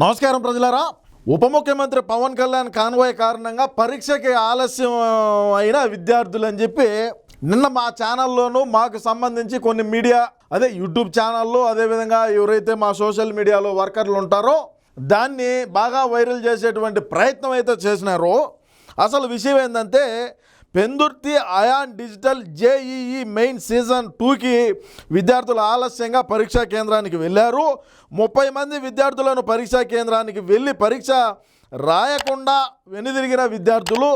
నమస్కారం ప్రజలారా. ఉప ముఖ్యమంత్రి పవన్ కళ్యాణ్ కాన్వాయ్ కారణంగా పరీక్షకి ఆలస్యం అయిన విద్యార్థులు అని చెప్పి నిన్న మా ఛానల్లోనూ మాకు సంబంధించి కొన్ని మీడియా యూట్యూబ్ ఛానల్లో అదేవిధంగా ఎవరైతే మా సోషల్ మీడియాలో వర్కర్లు ఉంటారో దాన్ని బాగా వైరల్ చేసేటువంటి ప్రయత్నం అయితే చేసినారో. అసలు విషయం ఏంటంటే Pendurthi Ion digital JEE Main season 2కి విద్యార్థులు ఆలస్యంగా పరీక్షా కేంద్రానికి వెళ్ళారు. 30 మంది విద్యార్థులను పరీక్షా కేంద్రానికి వెళ్ళి పరీక్ష రాయకుండా వెనుదిరిగిన విద్యార్థులు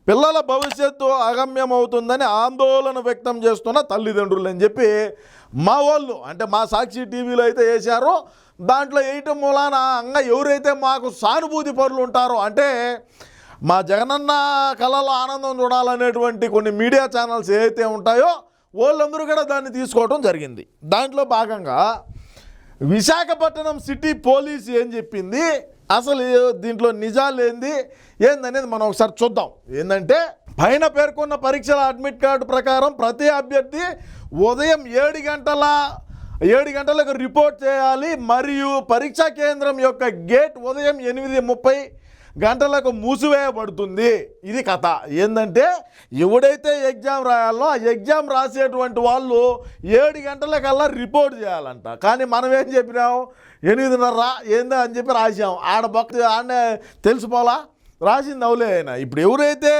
పిల్లల భవిష్యత్తు అగమ్యమవుతుందని ఆందోళన వ్యక్తం చేస్తున్న తల్లిదండ్రులు అని చెప్పి మా వాళ్ళు అంటే మా సాక్షి టీవీలో అయితే వేశారో. దాంట్లో వేయటం మూలాన ఎవరైతే మాకు సానుభూతి పరులు ఉంటారో అంటే మా జగనన్న కళలో ఆనందం చూడాలనేటువంటి కొన్ని మీడియా ఛానల్స్ ఏవైతే ఉంటాయో వాళ్ళందరూ కూడా దాన్ని తీసుకోవడం జరిగింది. దాంట్లో భాగంగా విశాఖపట్నం సిటీ పోలీస్ ఏం చెప్పింది, అసలు దీంట్లో నిజాలు ఏందనేది మనం ఒకసారి చూద్దాం. ఏంటంటే పైన పేర్కొన్న పరీక్షల అడ్మిట్ కార్డు ప్రకారం ప్రతి అభ్యర్థి ఉదయం 7 గంటలకు రిపోర్ట్ చేయాలి. మరియు పరీక్షా కేంద్రం యొక్క గేట్ ఉదయం 8:30 గంటలకు మూసివేయబడుతుంది. ఇది కథ. ఏంటంటే ఎవడైతే ఎగ్జామ్ రాయాలో ఆ ఎగ్జామ్ రాసేటువంటి వాళ్ళు 7 గంటలకల్లా రిపోర్ట్ చేయాలంట. కానీ మనం ఏం చెప్పినాం, 8:30 ఏందో అని చెప్పి రాసాం. ఆడనే తెలిసిపోలా, రాసింది అవులే అయినా. ఇప్పుడు ఎవరైతే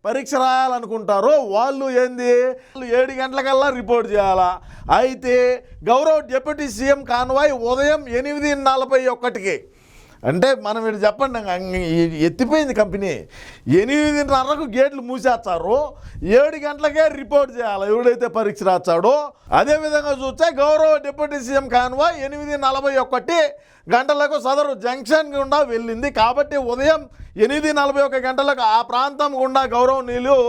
పరీక్ష రాయాలనుకుంటారో వాళ్ళు 7 గంటలకల్లా రిపోర్ట్ చేయాలా. అయితే గౌరవ డిప్యూటీ సీఎం కాన్వాయ్ ఉదయం 8:41కి అంటే మనం ఇటు చెప్పండి, ఎత్తిపోయింది కంపెనీ. 8:30కు గేట్లు మూసేస్తారు, 7 గంటలకే రిపోర్ట్ చేయాలి ఎవడైతే పరీక్ష రాచాడో. అదేవిధంగా చూస్తే గౌరవ డిప్యూటీ సీఎం కాన్వాయ్ 8:41 గంటలకు సదరు జంక్షన్ గుండా వెళ్ళింది. కాబట్టి ఉదయం 8:41 గంటలకు ఆ ప్రాంతం గుండా గౌరవనీయులు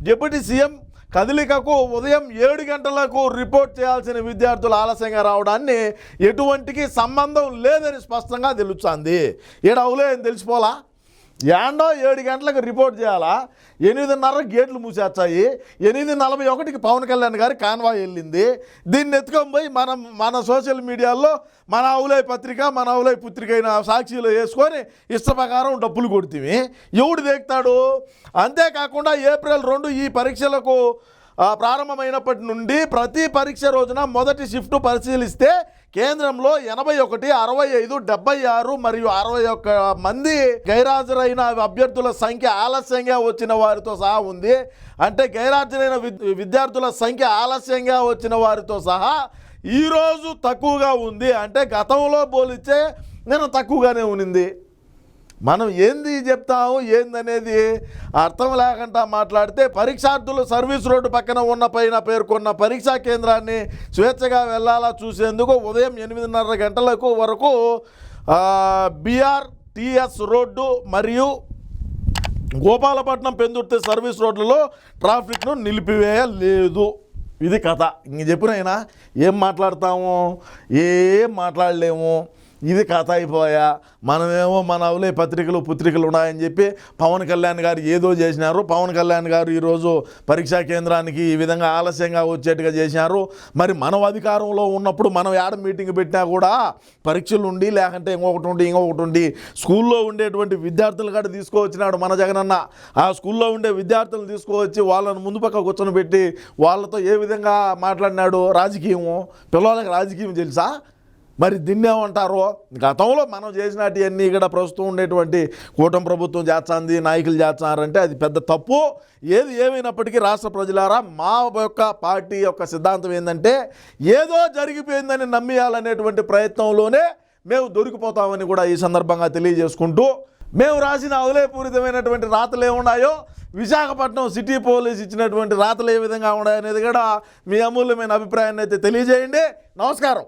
డిప్యూటీ సీఎం కదలికకు ఉదయం 7 గంటలకు రిపోర్ట్ చేయాల్సిన విద్యార్థులు ఆలస్యంగా రావడాన్ని ఎటువంటికి సంబంధం లేదని స్పష్టంగా తెలుస్తుంది. అవులే అని తెలిసిపోలా, యాండో 7 గంటలకు రిపోర్ట్ చేయాలా, 8:30 గేట్లు మూసేస్తాయి. 8:41కి పవన్ కళ్యాణ్ గారి కాన్వాయ్ వెళ్ళింది. దీన్ని ఎత్తుకొని పోయి మన సోషల్ మీడియాలో మన అవులై పత్రిక, మన అవులై పుత్రిక అయిన సాక్షిలో వేసుకొని ఇష్ట ప్రకారం డబ్బులు కొడుతుంది. ఎవడు దేక్తాడు? అంతేకాకుండా April 2 ఈ పరీక్షలకు ప్రారంభమైనప్పటి నుండి ప్రతి పరీక్ష రోజున మొదటి షిఫ్ట్ పరిశీలిస్తే కేంద్రంలో 81, 65, 76 మరియు 61 మంది గైరాజరైన అభ్యర్థుల సంఖ్య ఆలస్యంగా వచ్చిన వారితో సహా ఉంది. అంటే గైరాజరైన విద్యార్థుల సంఖ్య ఆలస్యంగా వచ్చిన వారితో సహా ఈరోజు తక్కువగా ఉంది. అంటే గతంలో పోలిస్తే నేను తక్కువగానే ఉన్నింది. మనం ఏంది చెప్తాము ఏందనేది అర్థం లేకుండా మాట్లాడితే పరీక్షార్థులు సర్వీస్ రోడ్డు పక్కన ఉన్న పైన పేర్కొన్న పరీక్షా కేంద్రాన్ని స్వేచ్ఛగా వెళ్ళాలా చూసేందుకు ఉదయం 8:30 గంటలకు వరకు BRTS రోడ్డు మరియు గోపాలపట్నం పెందుర్తి సర్వీస్ రోడ్లలో ట్రాఫిక్ను నిలిపివేయలేదు. ఇది కథ. ఇంక చెప్పినైనా ఏం మాట్లాడతాము, ఏం మాట్లాడలేము. ఇది కథ అయిపోయా. మనమేమో మన అవులే పత్రికలు పుత్రికలు ఉన్నాయని చెప్పి పవన్ కళ్యాణ్ గారు ఏదో చేసినారు. పవన్ కళ్యాణ్ గారు ఈరోజు పరీక్షా కేంద్రానికి ఈ విధంగా ఆలస్యంగా వచ్చేట్టుగా చేసినారు. మరి మనం అధికారంలో ఉన్నప్పుడు మనం ఏడ మీటింగ్ పెట్టినా కూడా పరీక్షలు ఉండి లేకంటే ఇంకొకటి ఉండి స్కూల్లో ఉండేటువంటి విద్యార్థులు కూడా తీసుకువచ్చినాడు మన జగనన్న. ఆ స్కూల్లో ఉండే విద్యార్థులను తీసుకువచ్చి వాళ్ళని ముందు పక్క కూర్చొని పెట్టి వాళ్ళతో ఏ విధంగా మాట్లాడినాడు. రాజకీయము, పిల్లలకి రాజకీయం తెలుసా? మరి దీన్నేమంటారో. గతంలో మనం చేసినవన్నీ ఇక్కడ ప్రస్తుతం ఉండేటువంటి కూటమి ప్రభుత్వం చేస్తుంది, నాయకులు చేస్తున్నారంటే అది పెద్ద తప్పు. ఏమైనప్పటికీ రాష్ట్ర ప్రజలారా, మా యొక్క పార్టీ యొక్క సిద్ధాంతం ఏంటంటే ఏదో జరిగిపోయిందని నమ్మేయాలనేటువంటి ప్రయత్నంలోనే మేము దొరికిపోతామని కూడా ఈ సందర్భంగా తెలియజేసుకుంటూ, మేము రాసిన అవలేపూరితమైనటువంటి రాతలు ఏమున్నాయో, విశాఖపట్నం సిటీ పోలీస్ ఇచ్చినటువంటి రాతలు ఏ విధంగా ఉన్నాయనేది కూడా మీ అమూల్యమైన అభిప్రాయాన్ని అయితే తెలియజేయండి. నమస్కారం.